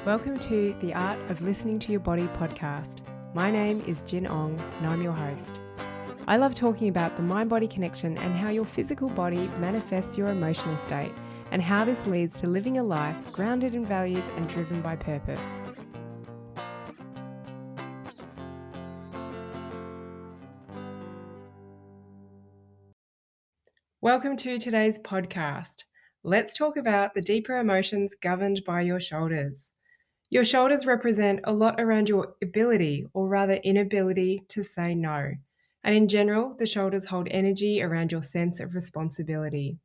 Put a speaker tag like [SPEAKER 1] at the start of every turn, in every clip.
[SPEAKER 1] Welcome to the Art of Listening to Your Body podcast. My name is Jin Ong and I'm your host. I love talking about the mind-body connection and how your physical body manifests your emotional state and how this leads to living a life grounded in values and driven by purpose. Welcome to today's podcast. Let's talk about the deeper emotions governed by your shoulders. Your shoulders represent a lot around your ability, or rather inability, to say no. And in general, the shoulders hold energy around your sense of responsibility.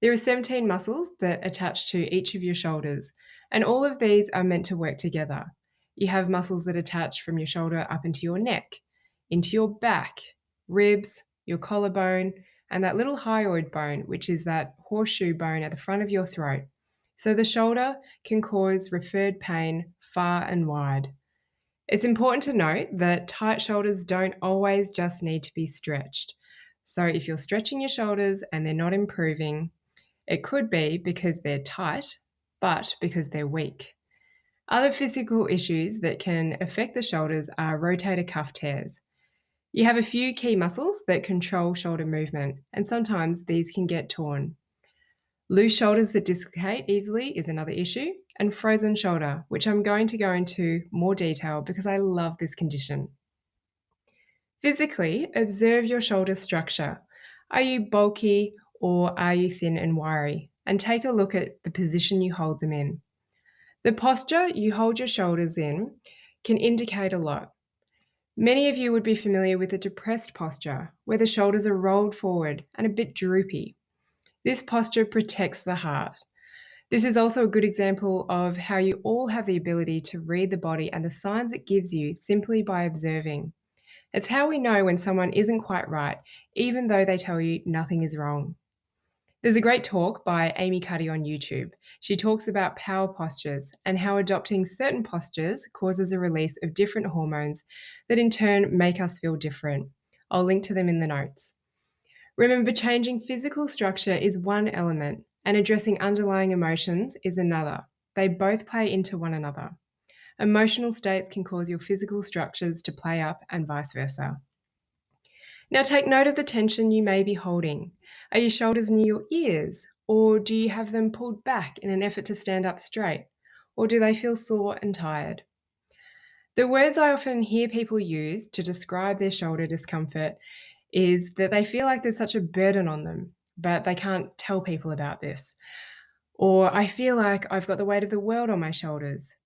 [SPEAKER 1] There are 17 muscles that attach to each of your shoulders, and all of these are meant to work together. You have muscles that attach from your shoulder up into your neck, into your back, ribs, your collarbone, and that little hyoid bone, which is that horseshoe bone at the front of your throat. So the shoulder can cause referred pain far and wide. It's important to note that tight shoulders don't always just need to be stretched. So if you're stretching your shoulders and they're not improving, it could be because they're tight, but because they're weak. Other physical issues that can affect the shoulders are rotator cuff tears. You have a few key muscles that control shoulder movement, and sometimes these can get torn. Loose shoulders that dislocate easily is another issue, and frozen shoulder, which I'm going to go into more detail because I love this condition. Physically, observe your shoulder structure. Are you bulky or are you thin and wiry? And take a look at the position you hold them in. The posture you hold your shoulders in can indicate a lot. Many of you would be familiar with a depressed posture, where the shoulders are rolled forward and a bit droopy. This posture protects the heart. This is also a good example of how you all have the ability to read the body and the signs it gives you simply by observing. It's how we know when someone isn't quite right, even though they tell you nothing is wrong. There's a great talk by Cuddy on YouTube. She talks about power postures and how adopting certain postures causes a release of different hormones that in turn make us feel different. I'll link to them in the notes. Remember, changing physical structure is one element, and addressing underlying emotions is another. They both play into one another. Emotional states can cause your physical structures to play up and vice versa. Now take note of the tension you may be holding. Are your shoulders near your ears, or do you have them pulled back in an effort to stand up straight, or do they feel sore and tired? The words I often hear people use to describe their shoulder discomfort is that they feel like there's such a burden on them, but they can't tell people about this. Or I feel like I've got the weight of the world on my shoulders.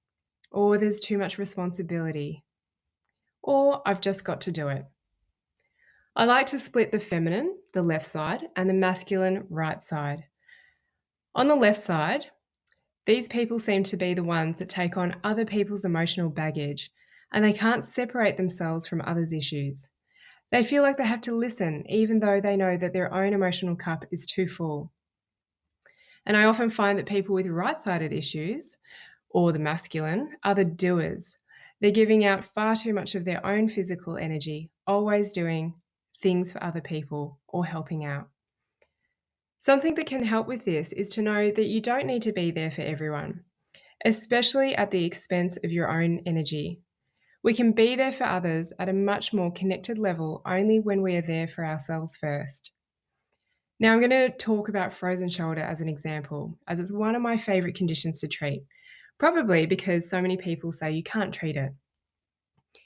[SPEAKER 1] Or there's too much responsibility. Or I've just got to do it. I like to split the feminine, the left side, and the masculine, right side. On the left side, these people seem to be the ones that take on other people's emotional baggage, and they can't separate themselves from others' issues. They feel like they have to listen, even though they know that their own emotional cup is too full. And I often find that people with right-sided issues, or the masculine, are the doers. They're giving out far too much of their own physical energy, always doing things for other people or helping out. Something that can help with this is to know that you don't need to be there for everyone, especially at the expense of your own energy. We can be there for others at a much more connected level only when we are there for ourselves first. Now I'm going to talk about frozen shoulder as an example, as it's one of my favourite conditions to treat, probably because so many people say you can't treat it.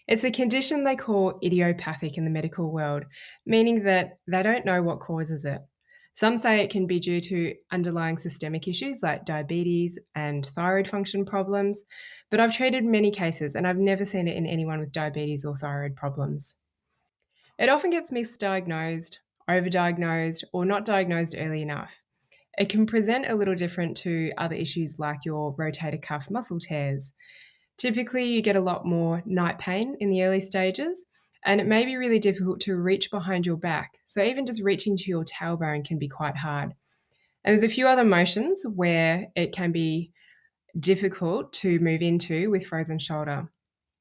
[SPEAKER 1] It's a condition they call idiopathic in the medical world, meaning that they don't know what causes it. Some say it can be due to underlying systemic issues like diabetes and thyroid function problems, but I've treated many cases and I've never seen it in anyone with diabetes or thyroid problems. It often gets misdiagnosed, overdiagnosed, or not diagnosed early enough. It can present a little different to other issues like your rotator cuff muscle tears. Typically, you get a lot more night pain in the early stages, and it may be really difficult to reach behind your back. So even just reaching to your tailbone can be quite hard. And there's a few other motions where it can be difficult to move into with frozen shoulder.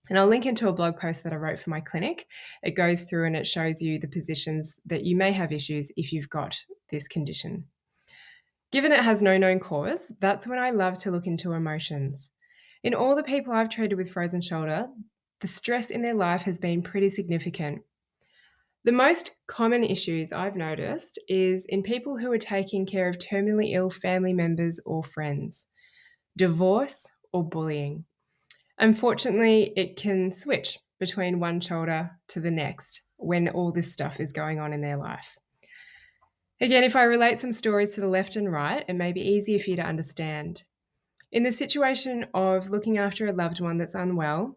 [SPEAKER 1] And I'll link into a blog post that I wrote for my clinic. It goes through and it shows you the positions that you may have issues if you've got this condition. Given it has no known cause, that's when I love to look into emotions. In all the people I've treated with frozen shoulder, the stress in their life has been pretty significant. The most common issues I've noticed is in people who are taking care of terminally ill family members or friends, divorce, or bullying. Unfortunately, it can switch between one shoulder to the next when all this stuff is going on in their life. Again, if I relate some stories to the left and right, it may be easier for you to understand. In the situation of looking after a loved one that's unwell,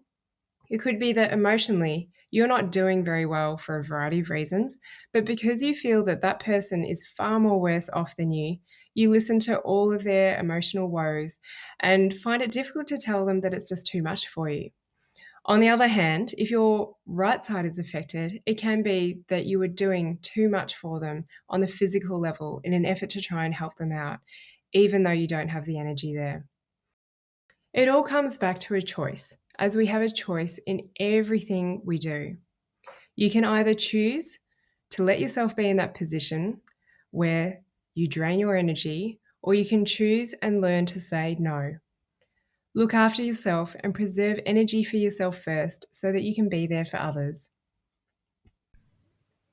[SPEAKER 1] it could be that emotionally you're not doing very well for a variety of reasons, but because you feel that that person is far more worse off than you listen to all of their emotional woes and find it difficult to tell them that it's just too much for you. On the other hand, if your right side is affected, it can be that you are doing too much for them on the physical level in an effort to try and help them out, even though you don't have the energy there. It all comes back to a choice, as we have a choice in everything we do. You can either choose to let yourself be in that position where you drain your energy, or you can choose and learn to say no. Look after yourself and preserve energy for yourself first so that you can be there for others.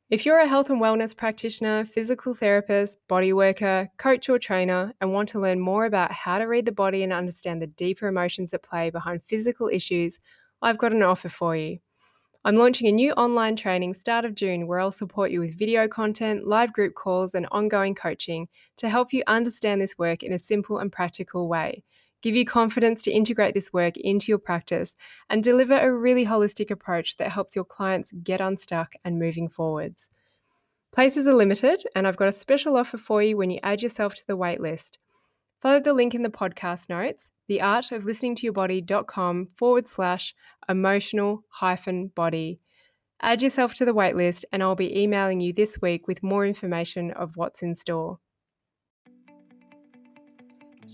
[SPEAKER 1] If you're a health and wellness practitioner, physical therapist, body worker, coach or trainer, and want to learn more about how to read the body and understand the deeper emotions at play behind physical issues, I've got an offer for you. I'm launching a new online training start of June where I'll support you with video content, live group calls, and ongoing coaching to help you understand this work in a simple and practical way, give you confidence to integrate this work into your practice, and deliver a really holistic approach that helps your clients get unstuck and moving forwards. Places are limited, and I've got a special offer for you when you add yourself to the waitlist. Follow the link in the podcast notes, theartoflisteningtoyourbody.com/emotional-body. Add yourself to the waitlist, and I'll be emailing you this week with more information of what's in store.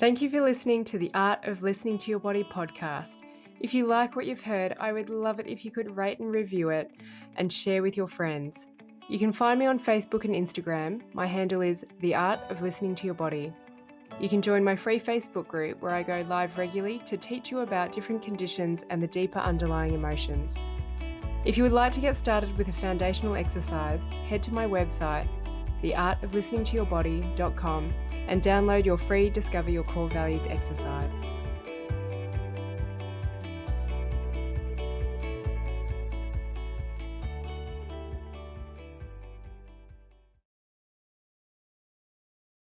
[SPEAKER 1] Thank you for listening to the Art of Listening to Your Body podcast. If you like what you've heard, I would love it if you could rate and review it and share with your friends. You can find me on Facebook and Instagram. My handle is The Art of Listening to Your Body. You can join my free Facebook group where I go live regularly to teach you about different conditions and the deeper underlying emotions. If you would like to get started with a foundational exercise, head to my website, theartoflisteningtoyourbody.com, and download your free Discover Your Core Values exercise.